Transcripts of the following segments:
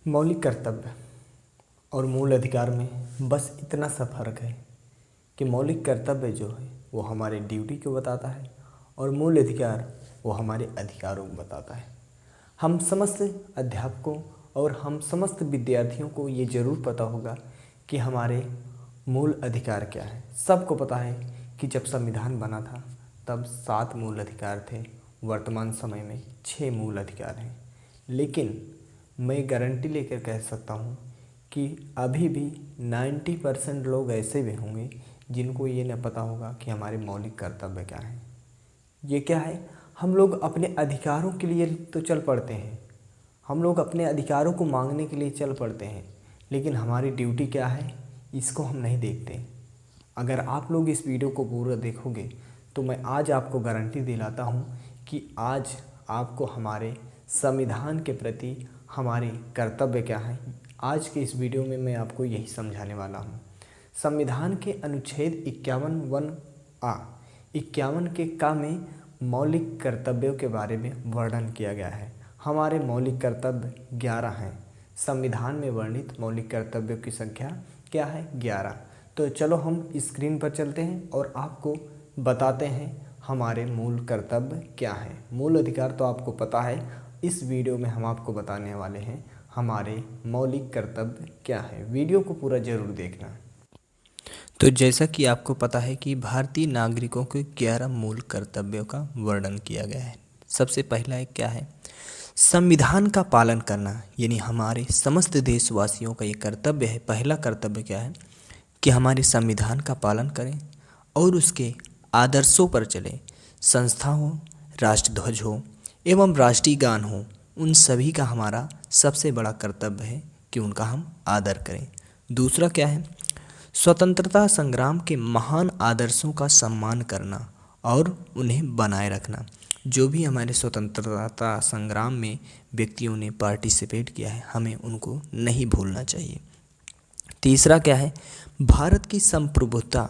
मौलिक कर्तव्य और मूल अधिकार में बस इतना सा फर्क है कि मौलिक कर्तव्य जो है वो हमारे ड्यूटी को बताता है और मूल अधिकार वो हमारे अधिकारों को बताता है। हम समस्त अध्यापकों और हम समस्त विद्यार्थियों को ये ज़रूर पता होगा कि हमारे मूल अधिकार क्या है। सबको पता है कि जब संविधान बना था तब 7 मूल अधिकार थे, वर्तमान समय में 6 मूल अधिकार हैं। लेकिन मैं गारंटी लेकर कह सकता हूँ कि अभी भी 90% लोग ऐसे भी होंगे जिनको ये न पता होगा कि हमारे मौलिक कर्तव्य क्या हैं। ये क्या है? हम लोग अपने अधिकारों के लिए तो चल पड़ते हैं, हम लोग अपने अधिकारों को मांगने के लिए चल पड़ते हैं, लेकिन हमारी ड्यूटी क्या है इसको हम नहीं देखते। अगर आप लोग इस वीडियो को पूरा देखोगे तो मैं आज आपको गारंटी दिलाता हूँ कि आज आपको हमारे संविधान के प्रति हमारे कर्तव्य क्या है, आज के इस वीडियो में मैं आपको यही समझाने वाला हूँ। संविधान के अनुच्छेद 51 के का में मौलिक कर्तव्यों के बारे में वर्णन किया गया है। हमारे मौलिक कर्तव्य 11 हैं। संविधान में वर्णित मौलिक कर्तव्यों की संख्या क्या है? 11। तो चलो हम स्क्रीन पर चलते हैं और आपको बताते हैं हमारे मूल कर्तव्य क्या है। मूल अधिकार तो आपको पता है, इस वीडियो में हम आपको बताने वाले हैं हमारे मौलिक कर्तव्य क्या है। वीडियो को पूरा ज़रूर देखना। तो जैसा कि आपको पता है कि भारतीय नागरिकों के 11 मूल कर्तव्यों का वर्णन किया गया है। सबसे पहला एक क्या है? संविधान का पालन करना, यानी हमारे समस्त देशवासियों का ये कर्तव्य है। पहला कर्तव्य क्या है कि हमारे संविधान का पालन करें और उसके आदर्शों पर चलें। संस्था हो, राष्ट्रध्वज हो एवं राष्ट्रीय गान हो, उन सभी का हमारा सबसे बड़ा कर्तव्य है कि उनका हम आदर करें। दूसरा क्या है? स्वतंत्रता संग्राम के महान आदर्शों का सम्मान करना और उन्हें बनाए रखना। जो भी हमारे स्वतंत्रता संग्राम में व्यक्तियों ने पार्टिसिपेट किया है, हमें उनको नहीं भूलना चाहिए। तीसरा क्या है? भारत की संप्रभुता,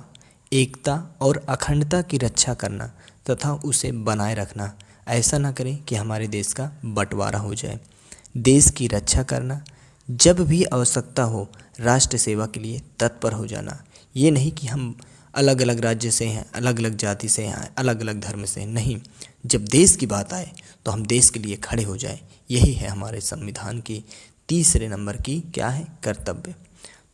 एकता और अखंडता की रक्षा करना तथा उसे बनाए रखना। ऐसा ना करें कि हमारे देश का बंटवारा हो जाए। देश की रक्षा करना, जब भी आवश्यकता हो राष्ट्र सेवा के लिए तत्पर हो जाना। ये नहीं कि हम अलग अलग राज्य से हैं, अलग अलग जाति से हैं, अलग अलग धर्म से हैं, नहीं। जब देश की बात आए तो हम देश के लिए खड़े हो जाएं। यही है हमारे संविधान की तीसरे नंबर की क्या है? कर्तव्य।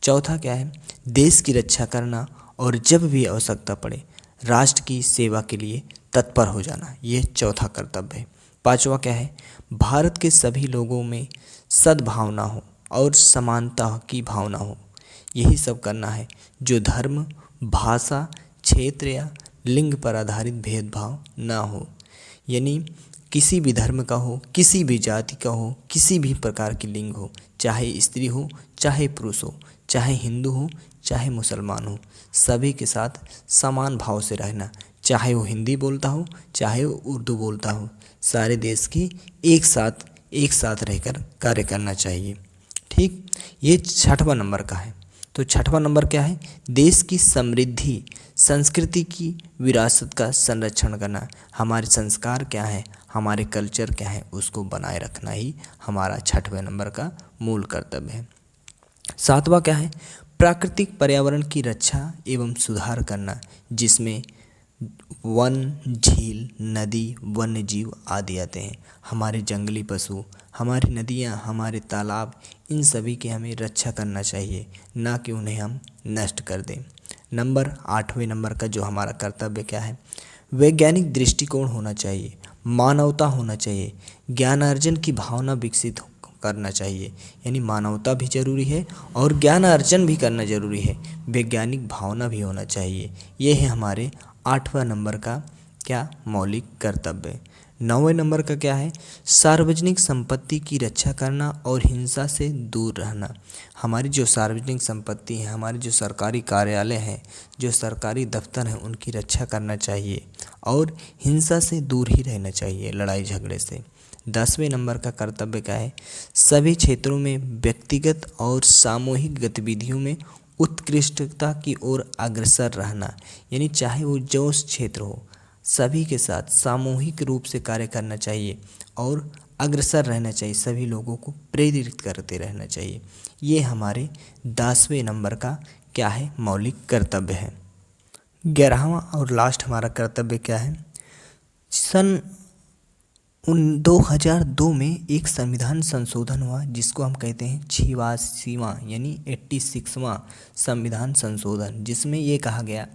चौथा क्या है? देश की रक्षा करना और जब भी आवश्यकता पड़े राष्ट्र की सेवा के लिए तत्पर हो जाना। ये चौथा कर्तव्य है। पांचवा क्या है? भारत के सभी लोगों में सद्भावना हो और समानता की भावना हो। यही सब करना है। जो धर्म, भाषा, क्षेत्र या लिंग पर आधारित भेदभाव ना हो, यानी किसी भी धर्म का हो, किसी भी जाति का हो, किसी भी प्रकार की लिंग हो, चाहे स्त्री हो, चाहे पुरुष हो, चाहे हिंदू हो, चाहे मुसलमान हो, सभी के साथ समान भाव से रहना। चाहे वो हिंदी बोलता हो, चाहे वो उर्दू बोलता हो, सारे देश की एक साथ रहकर कार्य करना चाहिए। ठीक, ये छठवां नंबर का है। तो छठवां नंबर क्या है? देश की समृद्धि, संस्कृति की विरासत का संरक्षण करना। हमारे संस्कार क्या है, हमारे कल्चर क्या है, उसको बनाए रखना ही हमारा छठवें नंबर का मूल कर्तव्य है। सातवां क्या है? प्राकृतिक पर्यावरण की रक्षा एवं सुधार करना, जिसमें वन, झील, नदी, वन्य जीव आदि आते हैं। हमारे जंगली पशु, हमारी नदियाँ, हमारे तालाब, इन सभी की हमें रक्षा करना चाहिए, ना कि उन्हें हम नष्ट कर दें। आठवें नंबर का जो हमारा कर्तव्य क्या है? वैज्ञानिक दृष्टिकोण होना चाहिए, मानवता होना चाहिए, ज्ञानार्जन की भावना विकसित करना चाहिए। यानी मानवता भी जरूरी है और ज्ञान अर्जन भी करना जरूरी है, वैज्ञानिक भावना भी होना चाहिए। ये है हमारे 8वां नंबर का क्या? मौलिक कर्तव्य। 9वें नंबर का क्या है? सार्वजनिक संपत्ति की रक्षा करना और हिंसा से दूर रहना। हमारी जो सार्वजनिक संपत्ति है, हमारे जो सरकारी कार्यालय हैं, जो सरकारी दफ्तर हैं, उनकी रक्षा करना चाहिए और हिंसा से दूर ही रहना चाहिए, लड़ाई झगड़े से। 10वें नंबर का कर्तव्य क्या है? सभी क्षेत्रों में व्यक्तिगत और सामूहिक गतिविधियों में उत्कृष्टता की ओर अग्रसर रहना। यानी चाहे वो जो क्षेत्र हो, सभी के साथ सामूहिक रूप से कार्य करना चाहिए और अग्रसर रहना चाहिए, सभी लोगों को प्रेरित करते रहना चाहिए। ये हमारे 10वें नंबर का क्या है, मौलिक कर्तव्य है। 11वां और लास्ट हमारा कर्तव्य क्या है, सन 2002 में एक संविधान संशोधन हुआ जिसको हम कहते हैं 86वां यानी 86वां संविधान संशोधन, जिसमें ये कहा गया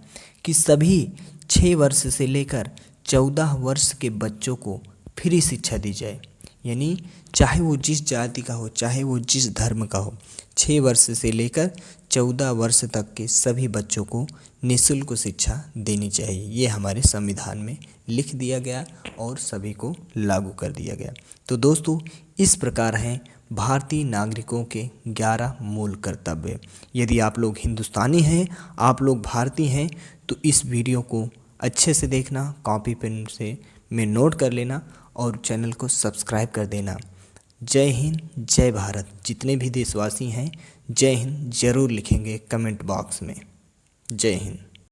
कि सभी 6 वर्ष से लेकर 14 वर्ष के बच्चों को फ्री शिक्षा दी जाए। यानी चाहे वो जिस जाति का हो, चाहे वो जिस धर्म का हो, 6 वर्ष से लेकर 14 वर्ष तक के सभी बच्चों को निःशुल्क शिक्षा देनी चाहिए। ये हमारे संविधान में लिख दिया गया और सभी को लागू कर दिया गया। तो दोस्तों, इस प्रकार हैं भारतीय नागरिकों के 11 मूल कर्तव्य। यदि आप लोग हिंदुस्तानी हैं, आप लोग भारतीय हैं, तो इस वीडियो को अच्छे से देखना, कॉपी पेन से में नोट कर लेना और चैनल को सब्सक्राइब कर देना। जय हिंद, जय भारत। जितने भी देशवासी हैं जय हिंद ज़रूर लिखेंगे कमेंट बॉक्स में। जय हिंद।